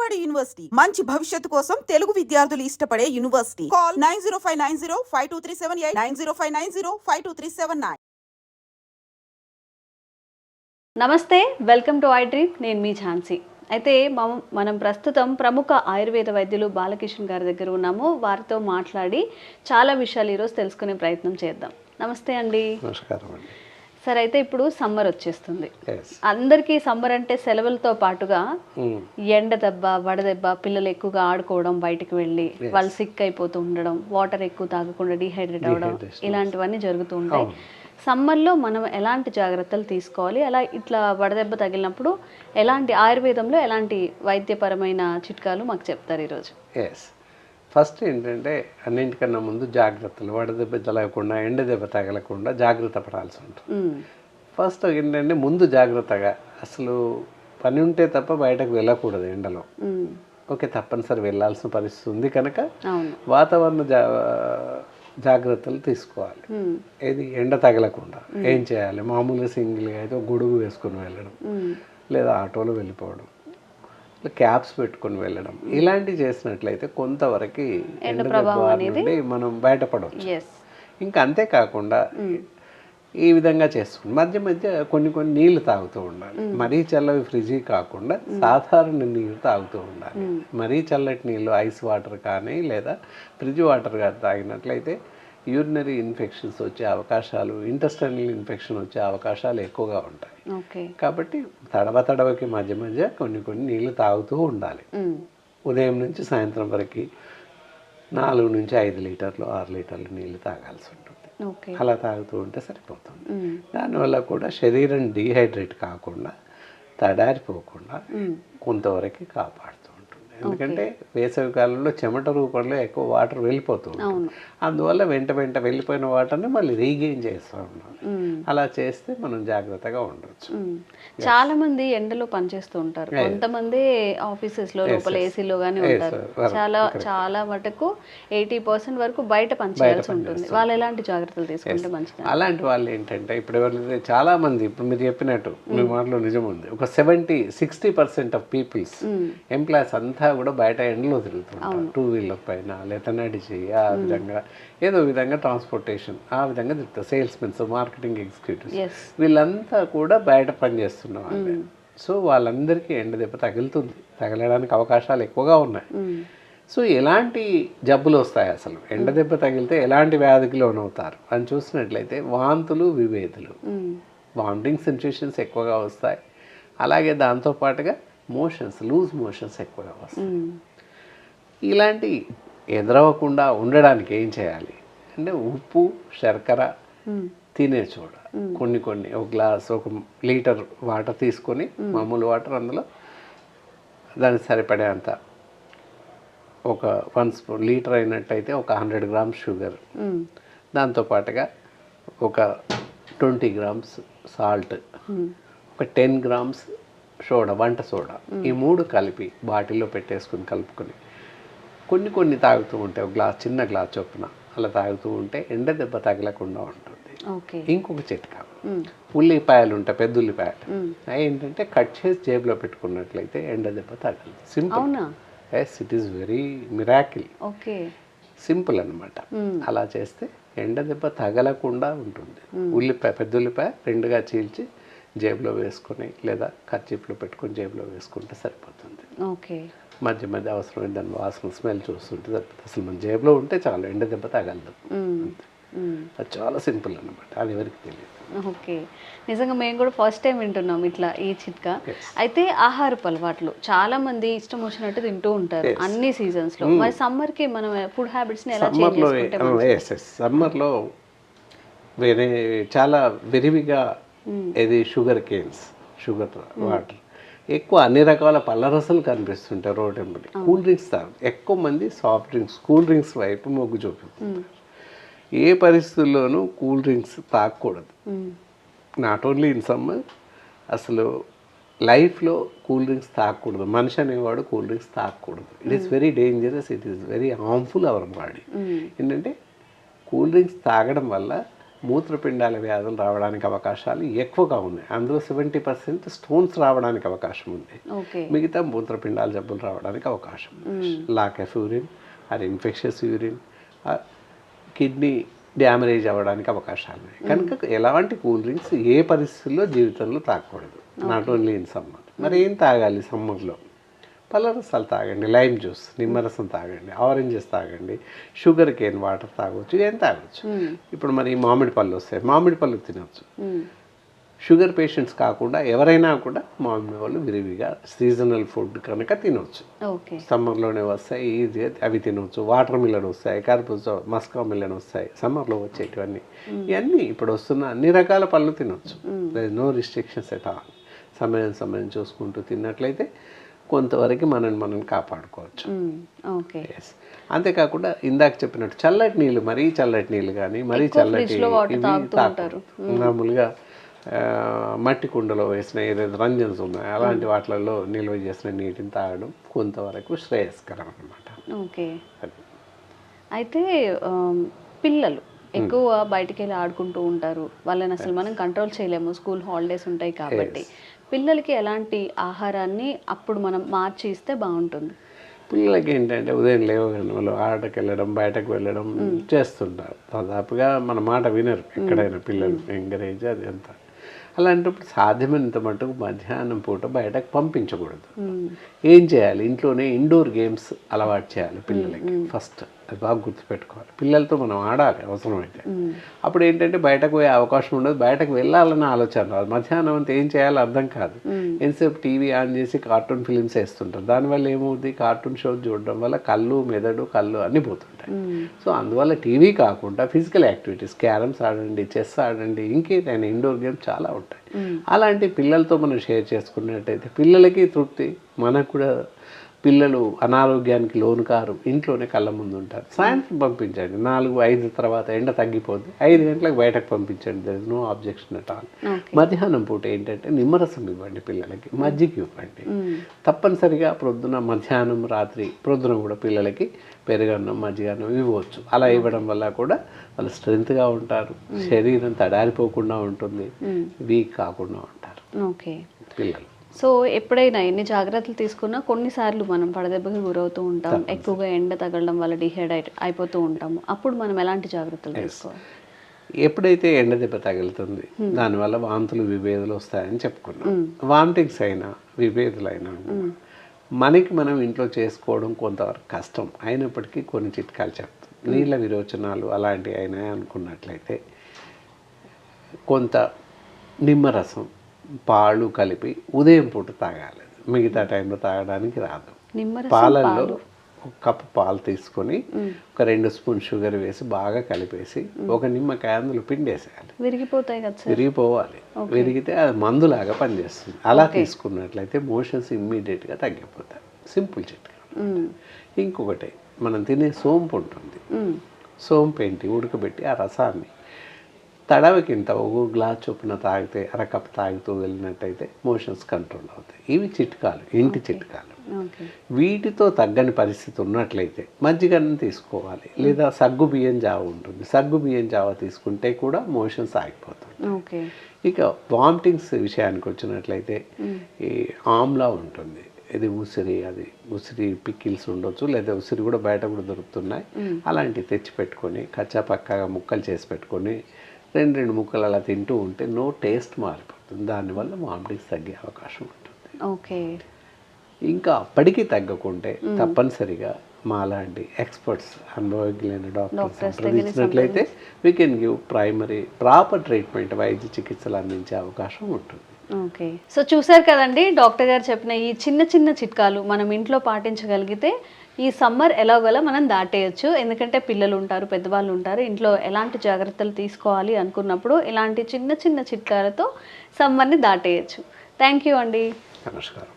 Vijayawada university మంచి భవిష్యత్తు కోసం తెలుగు విద్యార్థులు ఇష్టపడే యూనివర్సిటీ. కాల్ 9059052378 9059052379. నమస్తే, వెల్కమ్ టు ఐ డ్రీమ్. నేను మీ ఝాన్సీ. అయితే మనం ప్రస్తుతం ప్రముఖ ఆయుర్వేద వైద్యులు బాలకిషన్ గారి దగ్గర ఉన్నాము. వారితో మాట్లాడి చాలా విషయాలు ఈరోజు తెలుసుకునే ప్రయత్నం చేద్దాం. నమస్తే అండి. నమస్కారం అండి. సరే, అయితే ఇప్పుడు సమ్మర్ వచ్చేస్తుంది. అందరికీ సమ్మర్ అంటే సెలవులతో పాటుగా ఎండ దెబ్బ, వడదెబ్బ, పిల్లలు ఎక్కువగా ఆడుకోవడం, బయటకు వెళ్ళి వాళ్ళు సిక్ అయిపోతూ ఉండడం, వాటర్ ఎక్కువ తాగకుండా డీహైడ్రేట్ అవ్వడం, ఇలాంటివన్నీ జరుగుతూ ఉంటాయి. సమ్మర్లో మనం ఎలాంటి జాగ్రత్తలు తీసుకోవాలి, అలా ఇట్లా వడదెబ్బ తగిలినప్పుడు ఎలాంటి ఆయుర్వేదంలో ఎలాంటి వైద్యపరమైన చిట్కాలు మాకు చెప్తారు ఈరోజు? ఫస్ట్ ఏంటంటే అన్నింటికన్నా ముందు జాగ్రత్తలు, వడదెబ్బ తగలకుండా, ఎండ దెబ్బ తగలకుండా జాగ్రత్త పడాల్సి ఉంటుంది. ఫస్ట్ ఏంటంటే ముందు జాగ్రత్తగా, అసలు పని ఉంటే తప్ప బయటకు వెళ్ళకూడదు ఎండలో. ఓకే, తప్పనిసరి వెళ్ళాల్సిన పరిస్థితి ఉంది కనుక వాతావరణ జాగ్రత్తలు తీసుకోవాలి. ఏది ఎండ తగలకుండా ఏం చేయాలి? మామూలుగా సింగిల్గా అయితే ఒక గొడుగు వేసుకొని వెళ్ళడం, లేదా ఆటోలో వెళ్ళిపోవడం, క్యాప్స్ పెట్టుకొని వెళ్ళడం, ఇలాంటివి చేసినట్లయితే కొంతవరకు ఎండ దెబ్బ నుండి మనం బయటపడవచ్చు. ఇంకా అంతేకాకుండా ఈ విధంగా చేసుకుని మధ్య మధ్య కొన్ని నీళ్లు తాగుతూ ఉండాలి. మరీ చల్లవి ఫ్రిడ్జ్ కాకుండా సాధారణ నీళ్ళు తాగుతూ ఉండాలి. మరీ చల్లటి నీళ్ళు, ఐస్ వాటర్ కానీ లేదా ఫ్రిడ్జ్ వాటర్ కానీ తాగినట్లయితే యూరినరీ ఇన్ఫెక్షన్స్ వచ్చే అవకాశాలు, ఇంటెస్టైనల్ ఇన్ఫెక్షన్ వచ్చే అవకాశాలు ఎక్కువగా ఉంటాయి. కాబట్టి తడవకి మధ్య మధ్య కొన్ని నీళ్లు తాగుతూ ఉండాలి. ఉదయం నుంచి సాయంత్రం వరకు 4 నుంచి 5 లీటర్లు 6 లీటర్లు నీళ్లు తాగాల్సి ఉంటుంది. అలా తాగుతూ ఉంటే సరిపోతుంది. దానివల్ల కూడా శరీరం డీహైడ్రేట్ కాకుండా, తడారిపోకుండా కొంతవరకు కాపాడుతుంది. ఎందుకంటే వేసవి కాలంలో చెమట రూపంలో ఎక్కువ వాటర్ వెళ్ళిపోతూ ఉంటుంది. అందువల్ల వెంట వెళ్ళిపోయిన వాటర్ని మళ్ళీ రీగెయిన్ చేస్తూ ఉన్నాం. అలా చేస్తే మనం జాగ్రత్తగా ఉండొచ్చు. చాలా మంది ఎండలో పనిచేస్తూ ఉంటారు. కొంతమంది ఆఫీసెస్ లో లోపల ఏసీలో గానీ ఉంటారు. చాలా మటుకు 80% వరకు బయట పనిచేయాల్సి ఉంటుంది. వాళ్ళు ఎలాంటి జాగ్రత్తలు తీసుకుంటే మంచిది? అలాంటి వాళ్ళు ఏంటంటే ఇప్పుడు ఎవరైతే చాలా మంది, ఇప్పుడు మీరు చెప్పినట్టు మీ మాటలో నిజం ఉంది, ఒక 60% ఆఫ్ పీపుల్స్ ఎంప్లాయీస్ అంతా కూడా బయట ఎండలో తిరుగుతుంటారు. 2 వీలర్ పైన లేదా నడిచి ఆ విధంగా ఏదో విధంగా ట్రాన్స్పోర్టేషన్ ఆ విధంగా తిరుగుతారు. సేల్స్మెన్స్, మార్కెటింగ్ ఎగ్జిక్యూటివ్స్, వీళ్ళంతా కూడా బయట పనిచేస్తున్న వాళ్ళే. సో వాళ్ళందరికీ ఎండ దెబ్బ తగలడానికి అవకాశాలు ఎక్కువగా ఉన్నాయి. సో ఎలాంటి జబ్బులు వస్తాయి, అసలు ఎండ దెబ్బ తగిలితే ఎలాంటి వ్యాధికి లోనవుతారు అని చూసినట్లయితే వాంతులు, విభేదులు, వామిటింగ్ సెన్సేషన్స్ ఎక్కువగా వస్తాయి. అలాగే దాంతోపాటుగా లూజ్ మోషన్స్ ఎక్కువగా వస్తాయి. ఇలాంటి ఎదురవ్వకుండా ఉండడానికి ఏం చేయాలి అంటే ఉప్పు, శర్కర తినే చూడ కొన్ని ఒక గ్లాస్, 1 లీటర్ వాటర్ తీసుకొని, మామూలు వాటర్, అందులో దానికి సరిపడే అంత ఒక 1 స్పూన్, లీటర్ అయినట్టయితే ఒక 100 గ్రామ్స్ షుగర్, దాంతోపాటుగా ఒక 20 గ్రామ్స్ సాల్ట్, ఒక 10 గ్రామ్స్ సోడా, వంట సోడా, ఈ 3 కలిపి బాటిల్లో పెట్టేసుకుని కలుపుకొని కొన్ని తాగుతూ ఉంటే, ఒక చిన్న గ్లాస్ చొప్పున అలా తాగుతూ ఉంటే ఎండ దెబ్బ తగలకుండా ఉంటుంది. ఇంకొక చిట్కా, ఉల్లిపాయలు ఉంటాయి, పెద్ద ఉల్లిపాయలు, ఏంటంటే కట్ చేసి జేబులో పెట్టుకున్నట్లయితే ఎండ దెబ్బ తగలదు. Simple. It is very miracle. Simple అనమాట. అలా చేస్తే ఎండ దెబ్బ తగలకుండా ఉంటుంది. పెద్ద ఉల్లిపాయ 2గా చీల్చి జేబులో వేసుకొని లేదా కర్చీఫ్లో పెట్టుకొని జేబులో వేసుకుంటే సరిపోతుంది. మధ్య మధ్య అవసరమైన దాని వాసన, స్మెల్ చూస్తుంటే సరిపోతుంది. అసలు మన జేబులో ఉంటే చాలు, ఎండ దెబ్బ తగలదు. అది చాలా సింపుల్ అనమాట, అది ఎవరికి తెలియదు. ఓకే, నిజంగా మేము కూడా ఫస్ట్ టైం వింటున్నాం ఇట్లా ఈ చిట్కా. అయితే ఆహారపు అలవాట్లు చాలా మంది ఇష్టం వచ్చినట్టు తింటూ ఉంటారు అన్ని సీజన్స్ లో. మరి సమ్మర్ కి మనం ఫుడ్ హ్యాబిట్స్ ని ఎలా చేంజ్ చేసుకుంటే? సమ్మర్లో వేరే చాలా విరివిగా ఇది షుగర్ కేన్స్, షుగర్ వాటర్, ఎక్కువ అన్ని రకాల పళ్ళ రసాలు కనిపిస్తుంటాయి రోడ్ వెంబడి. కూల్ డ్రింక్స్ ఎక్కువ మంది సాఫ్ట్ డ్రింక్స్, కూల్ డ్రింక్స్ వైపు మొగ్గు చూపిస్తుంటారు. ఏ పరిస్థితుల్లోనూ కూల్ డ్రింక్స్ తాగకూడదు. నాట్ ఓన్లీ ఇన్ సమ్మర్, అసలు లైఫ్లో కూల్ డ్రింక్స్ తాగకూడదు. మనిషి అనేవాడు కూల్ డ్రింక్స్ తాగకూడదు. It is very dangerous, it is very harmful our body. ఏంటంటే కూల్ డ్రింక్స్ తాగడం వల్ల మూత్రపిండాల వ్యాధులు రావడానికి అవకాశాలు ఎక్కువగా ఉన్నాయి. అందులో 70% స్టోన్స్ రావడానికి అవకాశం ఉంది. ఓకే. మిగతా మూత్రపిండాల జబ్బులు రావడానికి అవకాశం ఉంది. Lack of urine or infectious urine, kidney damage అవ్వడానికి అవకాశాలు ఉన్నాయి. కనుక ఎలాంటి కూల్ డ్రింక్స్ ఏ పరిస్థితుల్లో జీవితంలో తాగకూడదు. Not only in summer. మరి ఏం తాగాలి సమ్మర్లో? పళ్ళ రసాలు తాగండి, లైమ్ జ్యూస్, నిమ్మరసం తాగండి, ఆరెంజెస్ తాగండి, షుగర్ కేన్ వాటర్ తాగొచ్చు, ఏం తాగొచ్చు. ఇప్పుడు మరి మామిడి పళ్ళు వస్తాయి, మామిడి పళ్ళు తినొచ్చు. షుగర్ పేషెంట్స్ కాకుండా ఎవరైనా కూడా మామిడి పళ్ళు విరివిగా సీజనల్ ఫుడ్ కనుక తినొచ్చు. సమ్మర్లోనే వస్తాయి, ఈజీగా అవి తినొచ్చు. వాటర్ మిలన్ వస్తాయి, కర్బూజా, మస్కా మిలన్ వస్తాయి, సమ్మర్లో వచ్చేటివన్నీ. ఇవన్నీ ఇప్పుడు వస్తున్న అన్ని రకాల పళ్ళు తినొచ్చు. No restrictions at all. సమయం చూసుకుంటూ తిన్నట్లయితే కొంతవరకు మనం కాపాడుకోవచ్చు. అంతేకాకుండా ఇందాక చెప్పినట్టు చల్లటి నీళ్ళు, మరీ చల్లటి నీళ్ళు కానీ మరీ చల్లటి తాగుతారు. మామూలుగా మట్టి కుండలో వేసిన ఏదైతే రంజన్స్ ఉన్నాయో అలాంటి వాటిలలో నిల్వ చేసిన నీటిని తాగడం కొంతవరకు శ్రేయస్కరం అన్నమాట. ఓకే. అయితే పిల్లలు ఎక్కువ బయటికి వెళ్ళి ఆడుకుంటూ ఉంటారు, వాళ్ళని అసలు మనం కంట్రోల్ చేయలేము, స్కూల్ హాలిడేస్ ఉంటాయి కాబట్టి. పిల్లలకి ఎలాంటి ఆహారాన్ని అప్పుడు మనం మార్చి ఇస్తే బాగుంటుంది? పిల్లలకి ఏంటంటే ఉదయం లేవగానే వాళ్ళు ఆటకు వెళ్ళడం, బయటకు వెళ్ళడం చేస్తుంటారు. దాదాపుగా మన మాట వినరు ఎక్కడైనా పిల్లలు, ఎంకరేజ్ అది అంతా. అలాంటప్పుడు సాధ్యమైనంత మటుకు మధ్యాహ్నం పూట బయటకు పంపించకూడదు. ఏం చేయాలి? ఇంట్లోనే ఇండోర్ గేమ్స్ అలవాటు చేయాలి పిల్లలకి. ఫస్ట్ అది బాగా గుర్తుపెట్టుకోవాలి. పిల్లలతో మనం ఆడాలి అవసరమైతే. అప్పుడు ఏంటంటే బయటకు పోయే అవకాశం ఉండదు, బయటకు వెళ్ళాలన్న ఆలోచన రాదు. మధ్యాహ్నం అంతా ఏం చేయాలో అర్థం కాదు. ఎంతసేపు టీవీ ఆన్ చేసి కార్టూన్ ఫిలిమ్స్ వేస్తుంటారు. దానివల్ల ఏమవుతుంది? కార్టూన్ షో చూడడం వల్ల మెదడు కళ్ళు అన్నీ పోతుంటాయి. సో అందువల్ల టీవీ కాకుండా ఫిజికల్ యాక్టివిటీస్, క్యారమ్స్ ఆడండి, చెస్ ఆడండి, ఇంకేదైనా ఇండోర్ గేమ్స్ చాలా ఉంటాయి. అలాంటి పిల్లలతో మనం షేర్ చేసుకున్నట్టయితే పిల్లలకి తృప్తి, మనకు కూడా పిల్లలు అనారోగ్యానికి లోను కారు, ఇంట్లోనే కళ్ళ ముందు ఉంటారు. సాయంత్రం పంపించండి, 4-5 తర్వాత ఎండ తగ్గిపోద్ది, 5 గంటలకు బయటకు పంపించండి. There is no objection at all. మధ్యాహ్నం పూట ఏంటంటే నిమ్మరసం ఇవ్వండి పిల్లలకి, మజ్జిగ ఇవ్వండి. తప్పనిసరిగా ప్రొద్దున, మధ్యాహ్నం, రాత్రి, ప్రొద్దున కూడా పిల్లలకి పెరుగన్నం, మజ్జిగన్నం ఇవ్వచ్చు. అలా ఇవ్వడం వల్ల కూడా వాళ్ళు స్ట్రెంత్గా ఉంటారు, శరీరం తడారిపోకుండా ఉంటుంది, వీక్ కాకుండా ఉంటారు పిల్లలు. సో ఎప్పుడైనా ఎన్ని జాగ్రత్తలు తీసుకున్నా కొన్నిసార్లు మనం పడదెబ్బకి గురవుతూ ఉంటాం, ఎక్కువగా ఎండ తగలడం వల్ల డిహైడ్రేట్ అయిపోతూ ఉంటాము. అప్పుడు మనం ఎలాంటి జాగ్రత్తలు తీసుకోవాలి? ఎప్పుడైతే ఎండ దెబ్బ తగులుతుంది దానివల్ల వాంతులు, విభేదాలు వస్తాయని చెప్పుకున్నాం. వామిటింగ్స్ అయినా విభేదాలైనా మనకి మనం ఇంట్లో చేసుకోవడం కొంతవరకు కష్టం అయినప్పటికీ కొన్ని చిట్కాలు చెప్తాం. నీళ్ళ విరోచనాలు అలాంటివి అయినాయి అనుకున్నట్లయితే కొంత నిమ్మరసం, పాలు కలిపి ఉదయం పూట తాగాలి. మిగతా టైంలో తాగడానికి రాదు. పాలల్లో 1 కప్పు పాలు తీసుకొని 2 స్పూన్ షుగర్ వేసి బాగా కలిపేసి 1 నిమ్మకాయ అందులో పిండేసేయాలి. విరిగిపోతాయి కదా? విరిగిపోవాలి. విరిగితే అది మందులాగా పనిచేస్తుంది. అలా తీసుకున్నట్లయితే మోషన్స్ ఇమ్మీడియట్గా తగ్గిపోతాయి. సింపుల్ చిట్కా. ఇంకొకటి, మనం తినే సోంపు ఉంటుంది. సోంపు ఏంటి? ఉడకబెట్టి ఆ రసాన్ని తడవకింత 1 గ్లాస్ చొప్పున తాగితే, 1/2 కప్ తాగుతూ వెళ్ళినట్టయితే మోషన్స్ కంట్రోల్ అవుతాయి. ఇవి చిట్కాలు, ఇంటి చిట్కాలు. వీటితో తగ్గని పరిస్థితి ఉన్నట్లయితే మజ్జిగన్నం తీసుకోవాలి, లేదా సగ్గు బియ్యం జావ ఉంటుంది. సగ్గు బియ్యం జావ తీసుకుంటే కూడా మోషన్స్ ఆగిపోతుంది. ఇక వామిటింగ్స్ విషయానికి వచ్చినట్లయితే ఈ ఆమ్లా ఉంటుంది, ఇది ఉసిరి, అది ఉసిరి పికిల్స్ ఉండొచ్చు, లేదా ఉసిరి కూడా బయట కూడా దొరుకుతున్నాయి. అలాంటివి తెచ్చి పెట్టుకొని కచ్చా పక్కగా ముక్కలు చేసి పెట్టుకొని 2 ముక్కలు అలా తింటూ ఉంటే టేస్ట్ మారిపోతుంది. దానివల్ల వామిటింగ్స్ తగ్గే అవకాశం ఉంటుంది. ఇంకా అప్పటికీ తగ్గకుంటే తప్పనిసరిగా మాలాంటి ఎక్స్పర్ట్స్, అనుభవజ్ఞులైన డాక్టర్స్ సంప్రదించినట్లయితే we can give proper treatment, వైద్య చికిత్సలు అందించే అవకాశం ఉంటుంది. సో చూసారు కదండి, డాక్టర్ గారు చెప్పిన ఈ చిన్న చిన్న చిట్కాలు మనం ఇంట్లో పాటించగలిగితే ఈ సమ్మర్ ఎలాగోలా మనం దాటేయచ్చు. ఎందుకంటే పిల్లలు ఉంటారు, పెద్దవాళ్ళు ఉంటారు, ఇంట్లో ఎలాంటి జాగ్రత్తలు తీసుకోవాలి అనుకున్నప్పుడు ఇలాంటి చిన్న చిన్న చిట్కాలతో సమ్మర్ని దాటేయచ్చు. థ్యాంక్ యూ అండి. నమస్కారం.